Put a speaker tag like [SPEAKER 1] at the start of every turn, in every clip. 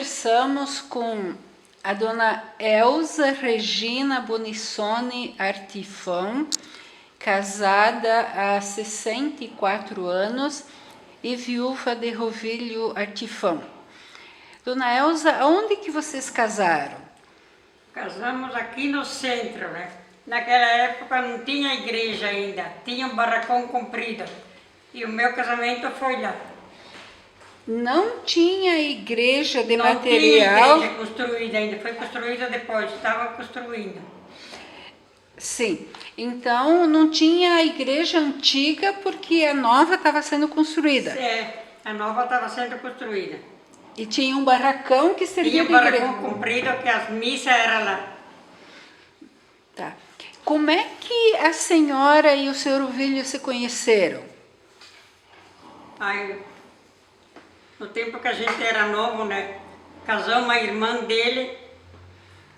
[SPEAKER 1] conversamos com a dona Elza Regina Bonissoni Artifão, casada há 64 anos e viúva de Rovílio Artifão. Dona Elza, onde que vocês casaram?
[SPEAKER 2] Casamos aqui no centro, né? Naquela época não tinha igreja ainda, tinha um barracão comprido. E o meu casamento foi lá.
[SPEAKER 1] Não tinha igreja de
[SPEAKER 2] Não
[SPEAKER 1] material?
[SPEAKER 2] Não tinha igreja construída ainda, foi construída depois, estava construindo.
[SPEAKER 1] Sim, então não tinha a igreja antiga porque a nova estava sendo construída.
[SPEAKER 2] É, a nova estava sendo construída.
[SPEAKER 1] E tinha um barracão que servia de
[SPEAKER 2] igreja. Tinha um
[SPEAKER 1] igreja.
[SPEAKER 2] barracão comprido que as missas eram lá.
[SPEAKER 1] Tá. Como é que a senhora e o senhor Ovílio se conheceram?
[SPEAKER 2] Aí, no tempo que a gente era novo, né? Casamos a irmã dele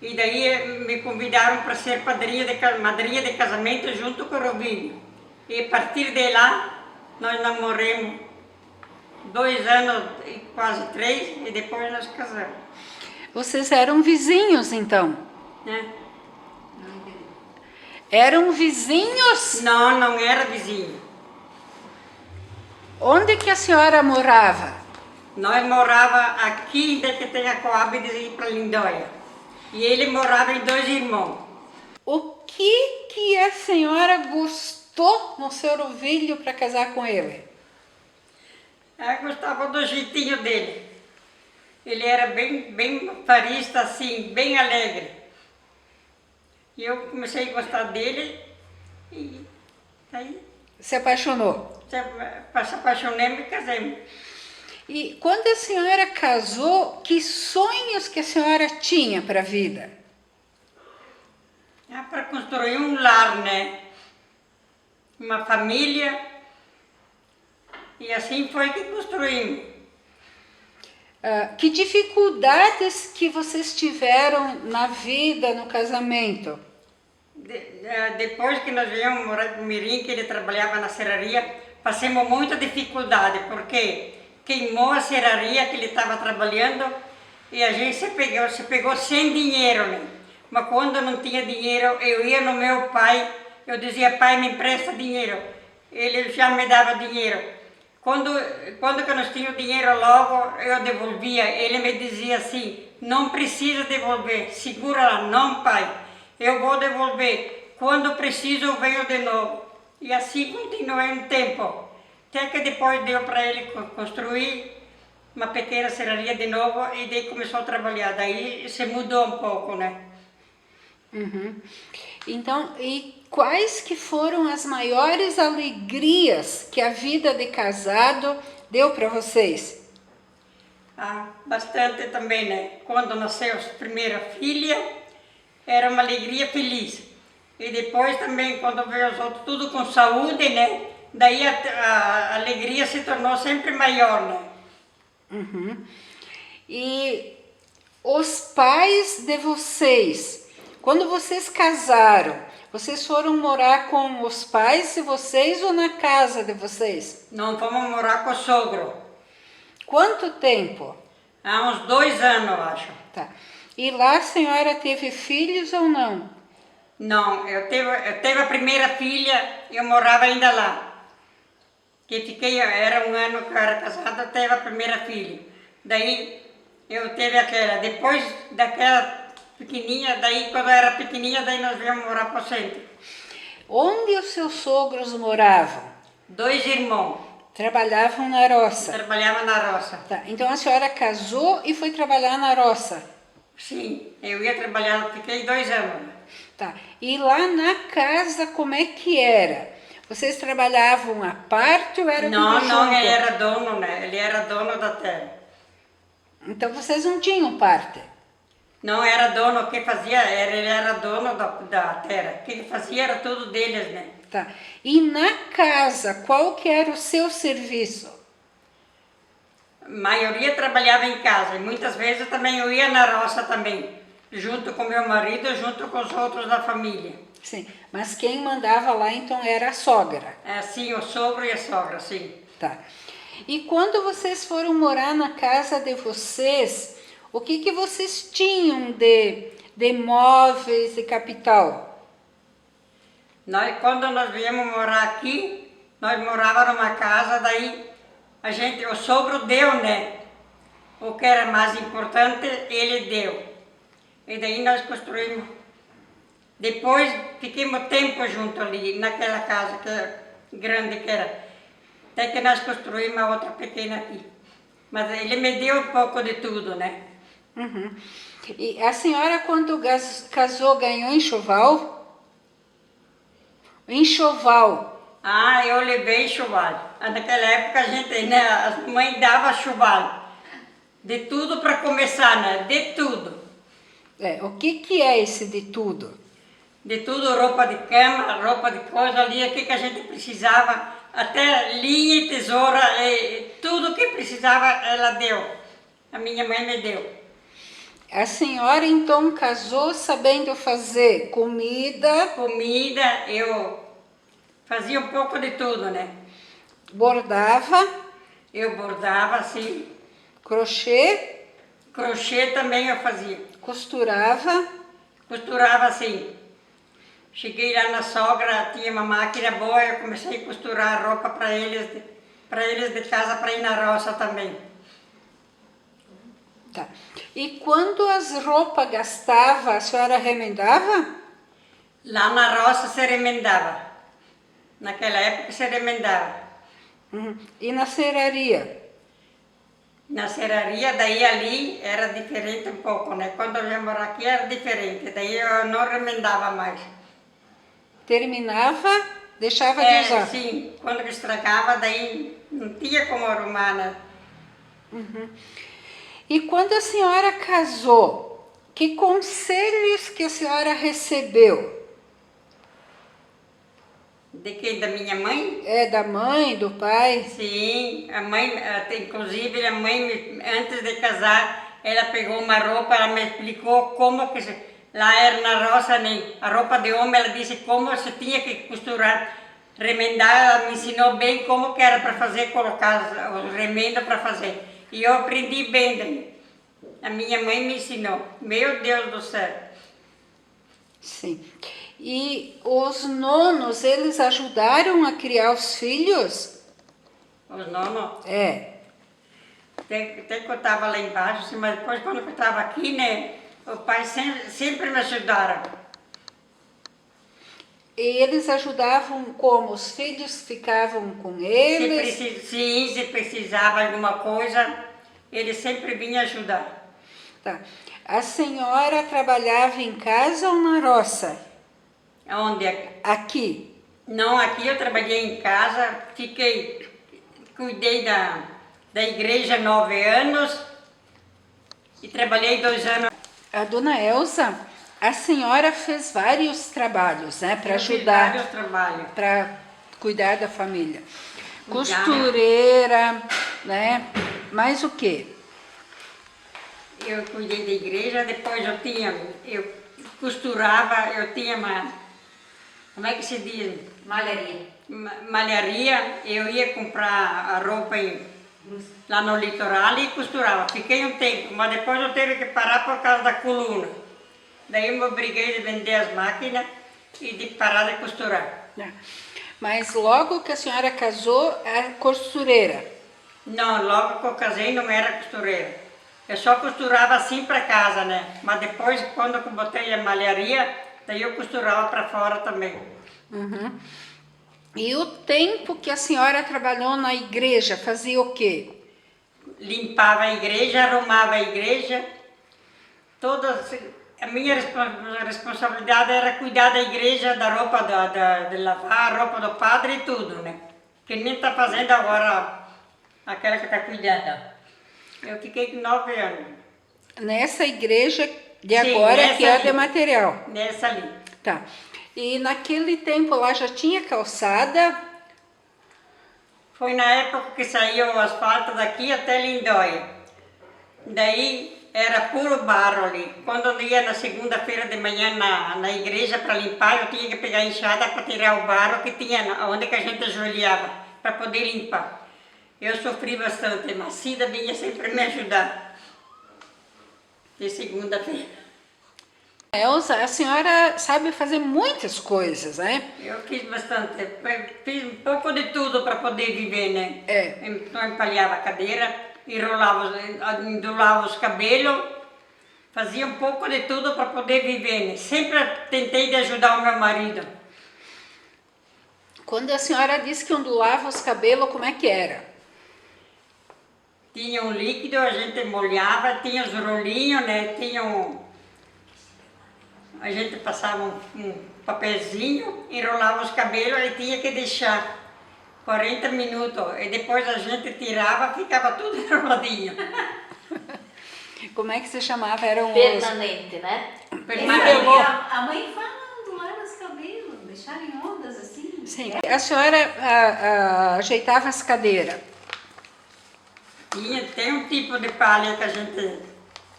[SPEAKER 2] e daí me convidaram para ser madrinha de casamento junto com o Rovílio. E a partir de lá, nós namoramos 2 anos, quase 3, e depois nós casamos.
[SPEAKER 1] Vocês eram vizinhos, então?
[SPEAKER 2] Né?
[SPEAKER 1] Eram vizinhos?
[SPEAKER 2] Não, não era vizinho.
[SPEAKER 1] Onde que a senhora morava?
[SPEAKER 2] Nós morava aqui, desde que tem a Coab de ir para Lindóia. E ele morava em 2 irmãos.
[SPEAKER 1] O que a senhora gostou no senhor Ovílio para casar com ele?
[SPEAKER 2] Eu gostava do jeitinho dele. Ele era bem farista, assim, bem alegre. E eu comecei a gostar dele e aí
[SPEAKER 1] Se apaixonou?
[SPEAKER 2] se apaixonei e casei.
[SPEAKER 1] E quando a senhora casou, que sonhos que a senhora tinha para a vida?
[SPEAKER 2] É para construir um lar, né? Uma família. E assim foi que construímos.
[SPEAKER 1] Que dificuldades que vocês tiveram na vida, no casamento?
[SPEAKER 2] Depois que nós viemos morar com o Mirim, que ele trabalhava na serraria, passamos muita dificuldade, porque queimou a serraria que ele estava trabalhando e a gente se pegou sem dinheiro, né? Mas quando não tinha dinheiro, eu ia no meu pai, eu dizia, pai, me empresta dinheiro. Ele já me dava dinheiro. Quando que nós tínhamos dinheiro logo, eu devolvia. Ele me dizia assim, não precisa devolver, segura lá, não, pai, eu vou devolver. Quando preciso, eu venho de novo. E assim continuei um tempo. Até que depois deu para ele construir uma pequena serraria de novo e daí começou a trabalhar. Daí se mudou um pouco, né?
[SPEAKER 1] Uhum. Então, e quais que foram as maiores alegrias que a vida de casado deu para vocês?
[SPEAKER 2] Bastante também, né? Quando nasceu a primeira filha, era uma alegria feliz. E depois também, quando veio os outros, tudo com saúde, né? Daí a alegria se tornou sempre maior, né?
[SPEAKER 1] Uhum. E os pais de vocês, quando vocês casaram, vocês foram morar com os pais de vocês ou na casa de vocês?
[SPEAKER 2] Não, fomos morar com o sogro.
[SPEAKER 1] Quanto tempo?
[SPEAKER 2] Há uns 2 anos, eu acho.
[SPEAKER 1] Tá. E lá a senhora teve filhos ou não?
[SPEAKER 2] Não, eu teve a primeira filha, eu morava ainda lá. Era 1 ano que eu era casada, teve a primeira filha. Daí eu teve aquela, depois daquela pequenininha, daí quando eu era pequenininha, daí nós viemos morar para o centro.
[SPEAKER 1] Onde os seus sogros moravam?
[SPEAKER 2] 2 irmãos.
[SPEAKER 1] Trabalhavam na roça.
[SPEAKER 2] Trabalhavam na roça.
[SPEAKER 1] Tá. Então a senhora casou e foi trabalhar na roça?
[SPEAKER 2] Sim, eu ia trabalhar, fiquei 2 anos.
[SPEAKER 1] Tá. E lá na casa, como é que era? Vocês trabalhavam à parte ou era tudo junto?
[SPEAKER 2] Não, ele era dono, né? Ele era dono da terra.
[SPEAKER 1] Então vocês não tinham parte?
[SPEAKER 2] Não, era dono, o que fazia, ele era dono da terra. O que ele fazia era tudo deles, né?
[SPEAKER 1] Tá. E na casa, qual que era o seu serviço?
[SPEAKER 2] A maioria trabalhava em casa e muitas vezes também eu ia na roça também, junto com meu marido, junto com os outros da família.
[SPEAKER 1] Sim, mas quem mandava lá então era a sogra?
[SPEAKER 2] Sim, o sogro e a sogra, sim.
[SPEAKER 1] Tá. E quando vocês foram morar na casa de vocês, O que vocês tinham de móveis e capital?
[SPEAKER 2] Quando nós viemos morar aqui, nós morávamos numa casa, daí o sogro deu, né? O que era mais importante, ele deu. E daí nós construímos. Depois fiquemos tempo junto ali, naquela casa grande que era. Até que nós construímos a outra pequena aqui. Mas ele me deu um pouco de tudo, né?
[SPEAKER 1] Uhum. E a senhora, quando casou, ganhou enxoval? Enxoval.
[SPEAKER 2] Ah, eu levei enxoval. Naquela época a gente, né, as mães davam enxoval. De tudo para começar, né? De tudo.
[SPEAKER 1] O que é esse de tudo?
[SPEAKER 2] De tudo, roupa de cama, roupa de coisa ali, o que a gente precisava. Até linha e tesoura, tudo que precisava ela deu. A minha mãe me deu.
[SPEAKER 1] A senhora então casou sabendo fazer comida?
[SPEAKER 2] Comida, eu fazia um pouco de tudo, né?
[SPEAKER 1] Bordava?
[SPEAKER 2] Eu bordava assim.
[SPEAKER 1] Crochê?
[SPEAKER 2] Crochê também eu fazia.
[SPEAKER 1] Costurava?
[SPEAKER 2] Costurava assim. Cheguei lá na sogra, tinha uma máquina boa, eu comecei a costurar roupa para eles de casa para ir na roça também.
[SPEAKER 1] Tá. E quando as roupas gastavam, a senhora remendava?
[SPEAKER 2] Lá na roça se remendava. Naquela época se remendava.
[SPEAKER 1] Uhum. E na serraria?
[SPEAKER 2] Na serraria, daí ali era diferente um pouco, né? Quando eu ia morar aqui era diferente, daí eu não remendava mais.
[SPEAKER 1] Terminava, deixava de usar?
[SPEAKER 2] Sim, quando estragava, daí não tinha como arrumar, né?
[SPEAKER 1] Uhum. E quando a senhora casou, que conselhos que a senhora recebeu?
[SPEAKER 2] De quem? Da minha mãe?
[SPEAKER 1] Da mãe, do pai?
[SPEAKER 2] Sim, a mãe, inclusive a mãe, antes de casar, ela pegou uma roupa, ela me explicou como que lá era na roça, né? A roupa de homem, ela disse como se tinha que costurar, remendar, ela me ensinou bem como que era para fazer, colocar os remendos para fazer. E eu aprendi bem, né? A minha mãe me ensinou. Meu Deus do céu.
[SPEAKER 1] Sim. E os nonos, eles ajudaram a criar os filhos?
[SPEAKER 2] Os nonos?
[SPEAKER 1] Até
[SPEAKER 2] que eu estava lá embaixo, assim, mas depois quando eu estava aqui, né? O pai sempre me ajudaram.
[SPEAKER 1] E eles ajudavam como? Os filhos ficavam com eles?
[SPEAKER 2] Se precisava alguma coisa, ele sempre vinha ajudar.
[SPEAKER 1] Tá. A senhora trabalhava em casa ou na roça?
[SPEAKER 2] Onde?
[SPEAKER 1] Aqui?
[SPEAKER 2] Não, aqui eu trabalhei em casa, cuidei da igreja 9 anos e trabalhei 2 anos.
[SPEAKER 1] A dona Elza, a senhora fez vários trabalhos, né, para ajudar,
[SPEAKER 2] vários trabalhos.
[SPEAKER 1] Para cuidar da família.
[SPEAKER 2] Cuidar.
[SPEAKER 1] Costureira, né? Mais o quê?
[SPEAKER 2] Eu cuidei da igreja, depois eu costurava, eu tinha como é que se diz?
[SPEAKER 3] Malharia.
[SPEAKER 2] Malharia, eu ia comprar a roupa lá no litoral e costurava. Fiquei um tempo, mas depois eu tive que parar por causa da coluna. Daí eu me obriguei a vender as máquinas e de parar de costurar.
[SPEAKER 1] Mas logo que a senhora casou, era costureira?
[SPEAKER 2] Não, logo que eu casei não era costureira. Eu só costurava assim para casa, né? Mas depois, quando eu botei a malharia, daí eu costurava para fora também.
[SPEAKER 1] Uhum. E o tempo que a senhora trabalhou na igreja, fazia o quê?
[SPEAKER 2] Limpava a igreja, arrumava a igreja. A minha responsabilidade era cuidar da igreja, da roupa, de lavar a roupa do padre e tudo, né? Que nem está fazendo agora aquela que está cuidando. Eu fiquei com 9 anos.
[SPEAKER 1] Nessa igreja de agora, que é de material?
[SPEAKER 2] Nessa ali.
[SPEAKER 1] Tá. E naquele tempo lá já tinha calçada?
[SPEAKER 2] Foi na época que saiu o asfalto daqui até Lindóia. Daí era puro barro ali. Quando eu ia na segunda-feira de manhã na igreja para limpar, eu tinha que pegar a enxada para tirar o barro que tinha onde que a gente ajoelhava, para poder limpar. Eu sofri bastante, mas Cida vinha sempre me ajudar. de segunda-feira.
[SPEAKER 1] Elza, a senhora sabe fazer muitas coisas, né?
[SPEAKER 2] Eu fiz bastante, fiz um pouco de tudo para poder viver, né? Então empalhava a cadeira, endulava os cabelos, fazia um pouco de tudo para poder viver, né? Sempre tentei de ajudar o meu marido.
[SPEAKER 1] Quando a senhora disse que ondulava os cabelos, como é que era?
[SPEAKER 2] Tinha um líquido, a gente molhava, tinha os rolinhos, né? A gente passava um papelzinho, enrolava os cabelos e tinha que deixar 40 minutos. E depois a gente tirava, ficava tudo enroladinho.
[SPEAKER 1] Como é que se chamava? Eram
[SPEAKER 3] Permanente, né?
[SPEAKER 2] Permanente.
[SPEAKER 4] A mãe fala ondular os cabelos, deixar em ondas assim.
[SPEAKER 1] Sim. A senhora ajeitava as cadeiras.
[SPEAKER 2] Tem um tipo de palha que a gente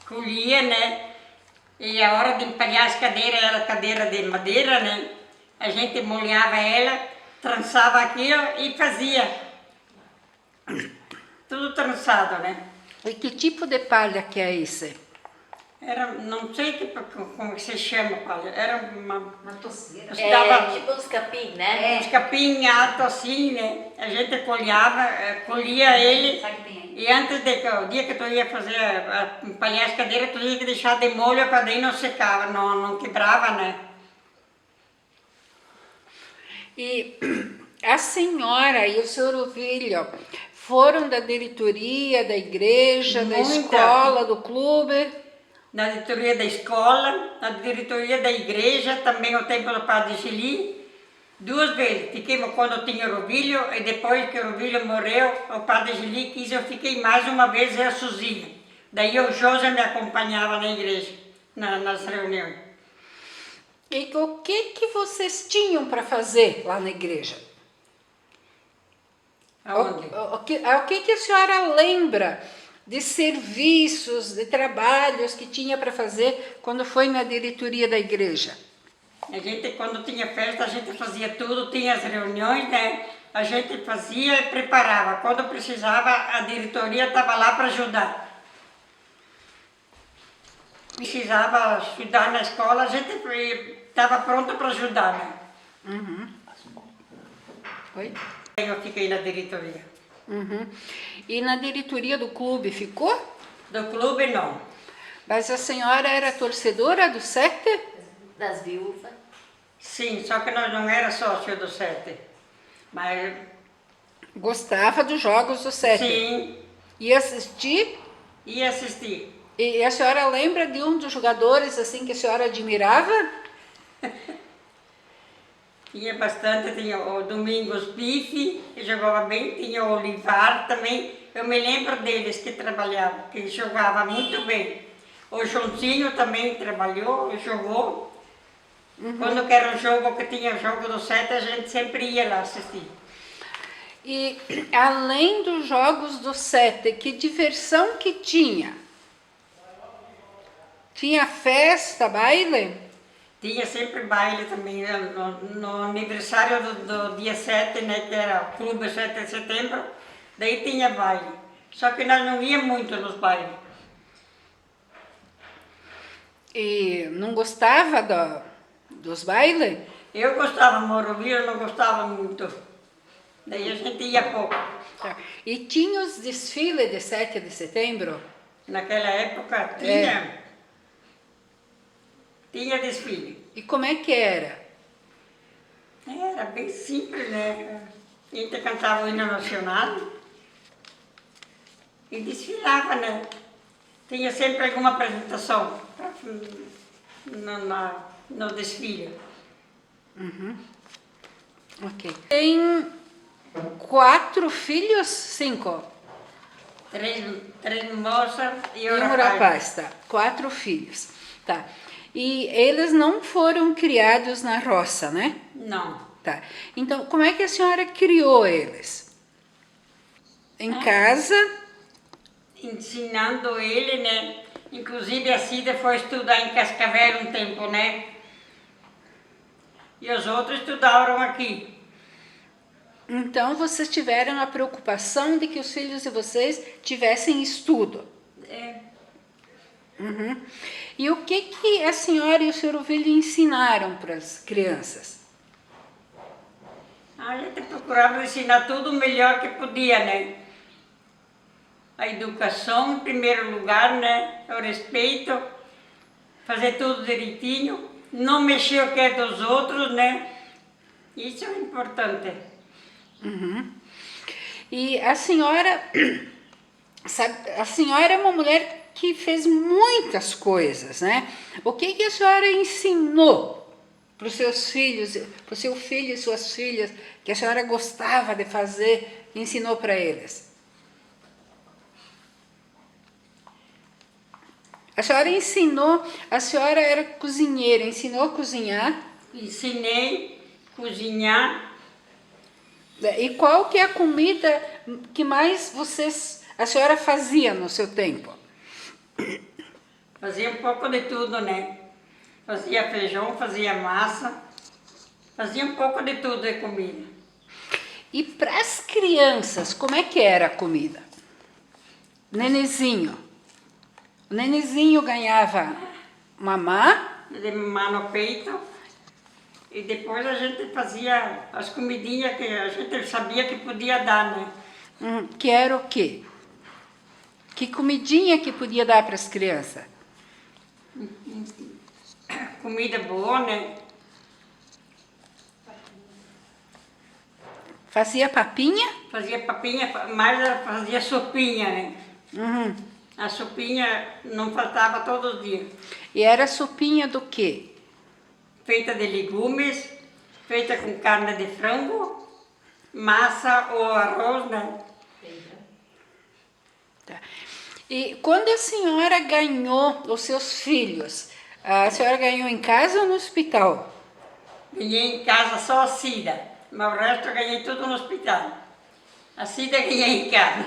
[SPEAKER 2] colhia, né? E a hora de empalhar as cadeiras era cadeira de madeira, né? A gente molhava ela, trançava aquilo e fazia. Tudo trançado, né?
[SPEAKER 1] E que tipo de palha que é esse?
[SPEAKER 2] Era, não sei como que se chama, palha. Era uma
[SPEAKER 4] tosseira.
[SPEAKER 2] Dava
[SPEAKER 3] Tipo uns capim, né?
[SPEAKER 2] uns capim alto assim, né? A gente colhia ele.
[SPEAKER 4] Sabe que tem aí?
[SPEAKER 2] E antes o dia que tu ia fazer, empalhar as cadeiras, tu tinha que deixar de molho para daí não secava, não quebrava, né?
[SPEAKER 1] E a senhora e o senhor Ovílio foram da diretoria, da igreja, da
[SPEAKER 2] Muita.
[SPEAKER 1] escola, do clube?
[SPEAKER 2] Na diretoria da escola, na diretoria da igreja, também o templo do Padre Gili. 2 vezes. Fiquei quando tinha o Rovílio e depois que o Rovílio morreu, o Padre Gili quis, eu fiquei mais uma vez eu sozinha. Daí o José me acompanhava na igreja, nas reuniões.
[SPEAKER 1] E o que vocês tinham para fazer lá na igreja?
[SPEAKER 2] Aonde?
[SPEAKER 1] O que a senhora lembra de serviços, de trabalhos que tinha para fazer quando foi na diretoria da igreja?
[SPEAKER 2] A gente, quando tinha festa, a gente fazia tudo, tinha as reuniões, né? A gente fazia e preparava. Quando precisava, a diretoria estava lá para ajudar. Precisava estudar na escola, a gente estava pronto para ajudar, né?
[SPEAKER 1] Uhum. Oi?
[SPEAKER 2] Eu fiquei na diretoria.
[SPEAKER 1] Uhum. E na diretoria do clube ficou?
[SPEAKER 2] Do clube, não.
[SPEAKER 1] Mas a senhora era torcedora do Sete?
[SPEAKER 3] Das viúvas.
[SPEAKER 2] Sim, só que nós não era sócio do Sete. Mas,
[SPEAKER 1] Gostava dos jogos do Sete?
[SPEAKER 2] sim,
[SPEAKER 1] Ia assistir?
[SPEAKER 2] ia assistir.
[SPEAKER 1] E a senhora lembra de um dos jogadores assim que a senhora admirava?
[SPEAKER 2] Tinha bastante, tinha o Domingos Bife, que jogava bem, tinha o Olivar também. Eu me lembro deles que trabalhavam, que jogava muito bem. O Joãozinho também trabalhou, jogou. Quando que era um jogo que tinha o jogo do Sete, a gente sempre ia lá assistir.
[SPEAKER 1] E além dos jogos do Sete, que diversão que tinha? Tinha festa, baile?
[SPEAKER 2] Tinha sempre baile também, né? No aniversário do dia 7, né, que era o Clube 7 de Setembro, daí tinha baile. Só que nós não íamos muito nos bailes.
[SPEAKER 1] E não gostava dos bailes?
[SPEAKER 2] Eu gostava, Morovia eu não gostava muito. Daí a gente ia pouco.
[SPEAKER 1] Tá. E tinha os desfiles de 7 de setembro?
[SPEAKER 2] Naquela época tinha, tinha desfile.
[SPEAKER 1] E como é que era?
[SPEAKER 2] Era bem simples, né? A gente cantava o hino nacional e desfilava, né? Tinha sempre alguma apresentação no desfile.
[SPEAKER 1] Ok. Tem 4 filhos? 5?
[SPEAKER 2] 3 moças e
[SPEAKER 1] E
[SPEAKER 2] o
[SPEAKER 1] um rapaz, tá. 4 filhos. Tá. E eles não foram criados na roça, né?
[SPEAKER 2] Não.
[SPEAKER 1] Tá. Então, como é que a senhora criou eles? Em casa?
[SPEAKER 2] Ensinando ele, né? Inclusive a Cida foi estudar em Cascavel um tempo, né? E os outros estudaram aqui.
[SPEAKER 1] Então, vocês tiveram a preocupação de que os filhos de vocês tivessem estudo.
[SPEAKER 2] É.
[SPEAKER 1] Uhum. E o que a senhora e o senhor Ovílio ensinaram para as crianças?
[SPEAKER 2] A gente procurava ensinar tudo o melhor que podia, né? A educação em primeiro lugar, né? O respeito, fazer tudo direitinho, não mexer o que é dos outros, né? Isso é importante.
[SPEAKER 1] Uhum. E a senhora, sabe, a senhora é uma mulher que fez muitas coisas, né? O que a senhora ensinou para os seus filhos, para o seu filho e suas filhas, que a senhora gostava de fazer, ensinou para eles? A senhora ensinou, a senhora era cozinheira, ensinou a cozinhar.
[SPEAKER 2] Ensinei a cozinhar.
[SPEAKER 1] E qual que é a comida que mais a senhora fazia no seu tempo?
[SPEAKER 2] Fazia um pouco de tudo, né? Fazia feijão, fazia massa, fazia um pouco de tudo de comida.
[SPEAKER 1] E para as crianças, como é que era a comida? Nenezinho. O nenezinho ganhava mamá.
[SPEAKER 2] De mamar no peito. E depois a gente fazia as comidinhas que a gente sabia que podia dar, né?
[SPEAKER 1] Que era o quê? Que comidinha que podia dar para as crianças?
[SPEAKER 2] Comida boa, né?
[SPEAKER 1] Fazia papinha?
[SPEAKER 2] Fazia papinha, mas ela fazia sopinha, né?
[SPEAKER 1] Uhum.
[SPEAKER 2] A sopinha não faltava todos os dias.
[SPEAKER 1] E era sopinha do quê?
[SPEAKER 2] Feita de legumes, feita com carne de frango, massa ou arroz, né?
[SPEAKER 1] Tá. E quando a senhora ganhou os seus filhos, a senhora ganhou em casa ou no hospital?
[SPEAKER 2] Ganhei em casa só a Cida, mas o resto eu ganhei tudo no hospital. A Cida ganhei em casa.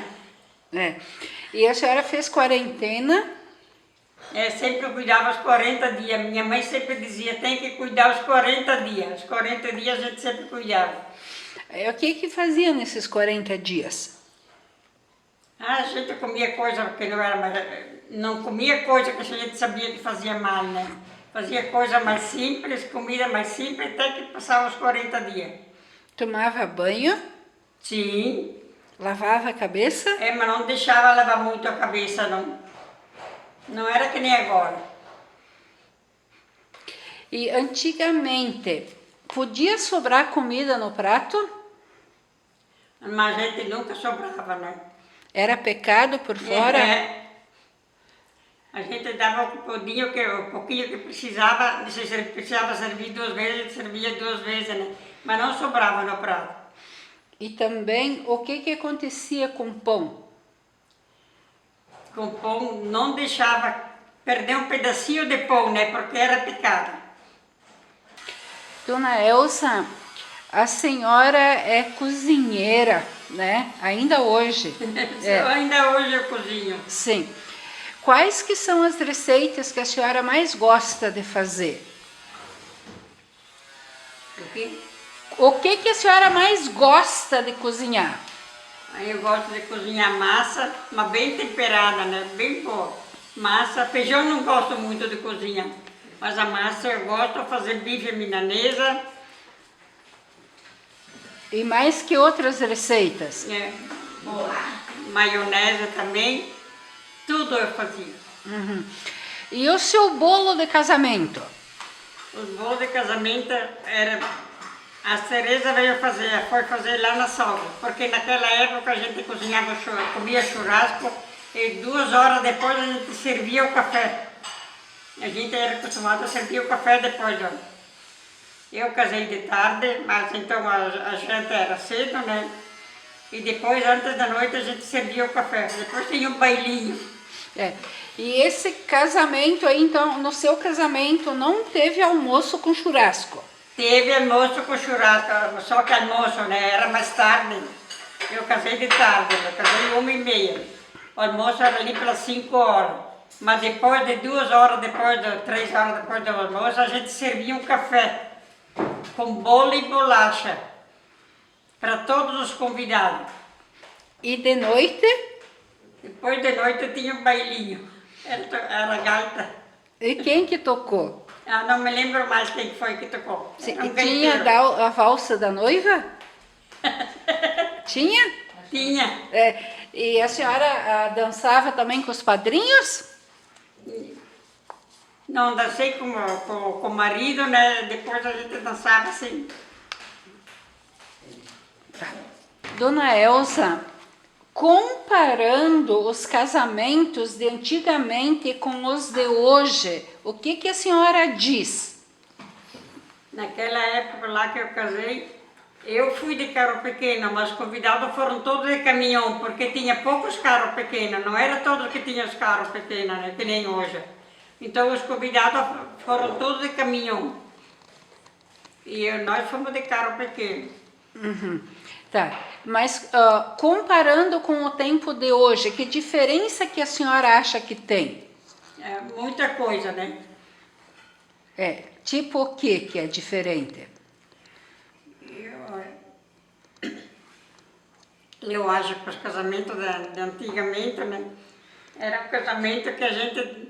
[SPEAKER 1] É. E a senhora fez quarentena?
[SPEAKER 2] Sempre eu cuidava os 40 dias. Minha mãe sempre dizia, tem que cuidar os 40 dias. Os 40 dias a gente sempre cuidava.
[SPEAKER 1] O que fazia nesses 40 dias?
[SPEAKER 2] A gente comia coisa que não era mais... Não comia coisa que a gente sabia que fazia mal, né? Fazia coisa mais simples, comida mais simples, até que passava os 40 dias.
[SPEAKER 1] Tomava banho?
[SPEAKER 2] Sim.
[SPEAKER 1] Lavava a cabeça?
[SPEAKER 2] Mas não deixava lavar muito a cabeça, não. Não era que nem agora.
[SPEAKER 1] E antigamente, podia sobrar comida no prato?
[SPEAKER 2] Mas a gente nunca sobrava, né?
[SPEAKER 1] Era pecado por fora?
[SPEAKER 2] A gente dava o pouquinho que precisava, se precisava servir 2 vezes, a gente servia 2 vezes, né? Mas não sobrava no prato.
[SPEAKER 1] E também, o que acontecia com pão?
[SPEAKER 2] Com pão, não deixava perder um pedacinho de pão, né? Porque era pecado.
[SPEAKER 1] Dona Elsa, a senhora é cozinheira, né? Ainda hoje.
[SPEAKER 2] Ainda hoje eu cozinho.
[SPEAKER 1] Sim. Quais que são as receitas que a senhora mais gosta de fazer?
[SPEAKER 2] O quê?
[SPEAKER 1] O que a senhora mais gosta de cozinhar?
[SPEAKER 2] Aí eu gosto de cozinhar massa, mas bem temperada, né? Bem boa. Massa, feijão não gosto muito de cozinhar, mas a massa eu gosto de fazer bife milanesa.
[SPEAKER 1] E mais que outras receitas?
[SPEAKER 2] Maionese também, tudo eu fazia.
[SPEAKER 1] Uhum. E o seu bolo de casamento?
[SPEAKER 2] Os bolos de casamento era... A Teresa foi fazer lá na sogra, porque naquela época a gente cozinhava, comia churrasco e 2 horas depois a gente servia o café. A gente era acostumado a servir o café depois. Ó. Eu casei de tarde, mas então a gente era cedo, né? E depois, antes da noite, a gente servia o café. Depois tinha um bailinho.
[SPEAKER 1] E esse casamento aí, então, no seu casamento não teve almoço com churrasco?
[SPEAKER 2] Teve almoço com churrasco, só que almoço, né? Era mais tarde. Eu casei de tarde, eu casei 1h30. O almoço era ali pelas 5 horas. Mas depois de 2 horas, 3 horas depois do almoço, a gente servia um café com bolo e bolacha para todos os convidados.
[SPEAKER 1] E de noite?
[SPEAKER 2] Depois de noite tinha um bailinho. Era gaita.
[SPEAKER 1] E quem que tocou?
[SPEAKER 2] Ah, não me lembro mais quem foi que tocou.
[SPEAKER 1] Sim,
[SPEAKER 2] Era um
[SPEAKER 1] e tinha
[SPEAKER 2] gaiteiro.
[SPEAKER 1] a valsa da noiva? Tinha?
[SPEAKER 2] Tinha.
[SPEAKER 1] É, e a senhora dançava também com os padrinhos?
[SPEAKER 2] Não dancei com o marido, né? Depois a gente dançava assim.
[SPEAKER 1] Dona Elza, comparando os casamentos de antigamente com os de hoje, o que que a senhora diz?
[SPEAKER 2] Naquela época lá que eu casei, eu fui de carro pequeno, mas os convidados foram todos de caminhão, porque tinha poucos carros pequenos, não era todos que tinham os carros pequenos, né, que nem hoje. Então os convidados foram todos de caminhão. E nós fomos de carro pequeno.
[SPEAKER 1] Uhum. Tá, mas comparando com o tempo de hoje, que diferença que a senhora acha que tem?
[SPEAKER 2] É, muita coisa, né?
[SPEAKER 1] Tipo o que é diferente?
[SPEAKER 2] Eu acho que os casamentos de antigamente, né? Era um casamento que a gente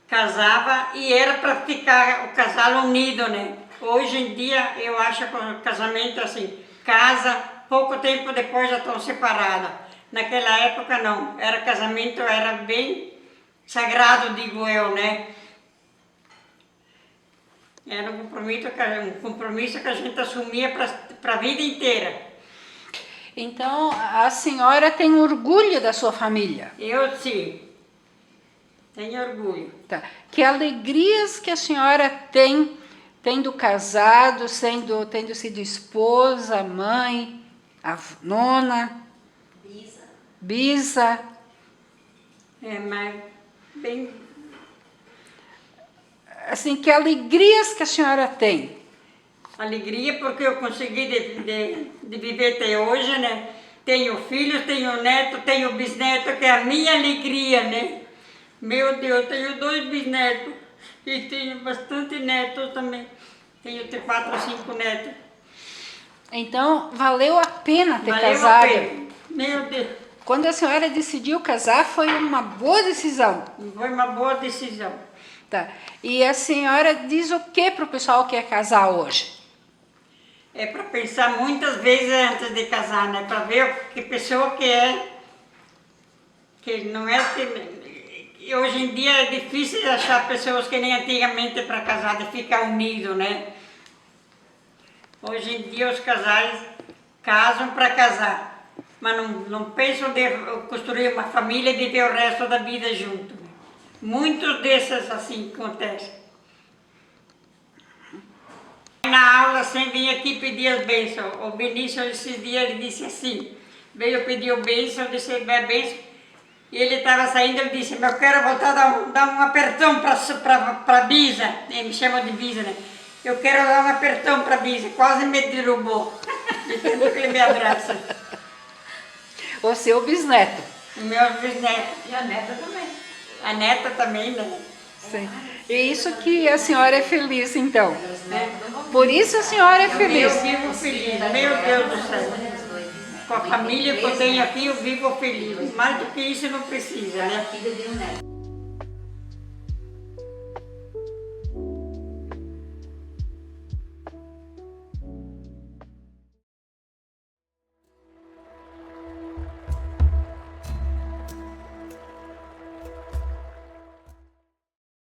[SPEAKER 2] casava e era para ficar o casal unido, né? Hoje em dia eu acho que o casamento assim, casa, pouco tempo depois já estão separados. Naquela época não, era casamento, era bem sagrado, digo eu, né? Era um compromisso que a gente assumia para a vida inteira.
[SPEAKER 1] Então, a senhora tem orgulho da sua família?
[SPEAKER 2] Eu sim, tenho orgulho.
[SPEAKER 1] Tá. Que alegrias que a senhora tem, tendo casado, tendo sido esposa, mãe, nona, bisa.
[SPEAKER 2] É, mas bem,
[SPEAKER 1] Assim, que alegrias que a senhora tem?
[SPEAKER 2] alegria porque eu consegui de viver até hoje, né? Tenho filhos, tenho neto, tenho bisneto, que é a minha alegria, né? Meu Deus, tenho 2 bisnetos e tenho bastante netos também. Tenho 4 ou 5 netos.
[SPEAKER 1] Então, valeu a pena ter
[SPEAKER 2] Valeu a
[SPEAKER 1] casado?
[SPEAKER 2] pena. Meu Deus,
[SPEAKER 1] Quando a senhora decidiu casar, foi uma boa decisão.
[SPEAKER 2] foi uma boa decisão.
[SPEAKER 1] Tá. E a senhora diz o que para o pessoal que quer casar hoje?
[SPEAKER 2] É para pensar muitas vezes antes de casar, né? Para ver que pessoa que é. Que não é que hoje em dia é difícil achar pessoas que nem antigamente para casar, de ficar unido, né? Hoje em dia os casais casam para casar, mas não pensam de construir uma família e viver o resto da vida junto. Muitos desses assim acontecem. Na aula sempre vinha aqui pedir as bênçãos. O Benício esses dias ele disse assim, veio pedir o bênção, eu disse a bênção. E ele estava saindo, ele disse, mas eu quero voltar a dar um apertão para a Bisa. Ele me chama de Bisa, né? Eu quero dar um apertão para a Bisa. Quase me derrubou, de tanto que ele me abraça.
[SPEAKER 1] O seu bisneto.
[SPEAKER 2] Os meus bisnetos.
[SPEAKER 4] E a neta também.
[SPEAKER 2] A neta também, né?
[SPEAKER 1] Sim. E isso que a senhora é feliz, então. Por isso a senhora é
[SPEAKER 2] Eu
[SPEAKER 1] feliz.
[SPEAKER 2] vivo feliz, meu Deus do céu. Com a família que eu tenho aqui, eu vivo feliz. Mais do que isso, não precisa, né?
[SPEAKER 3] Filha de um neto.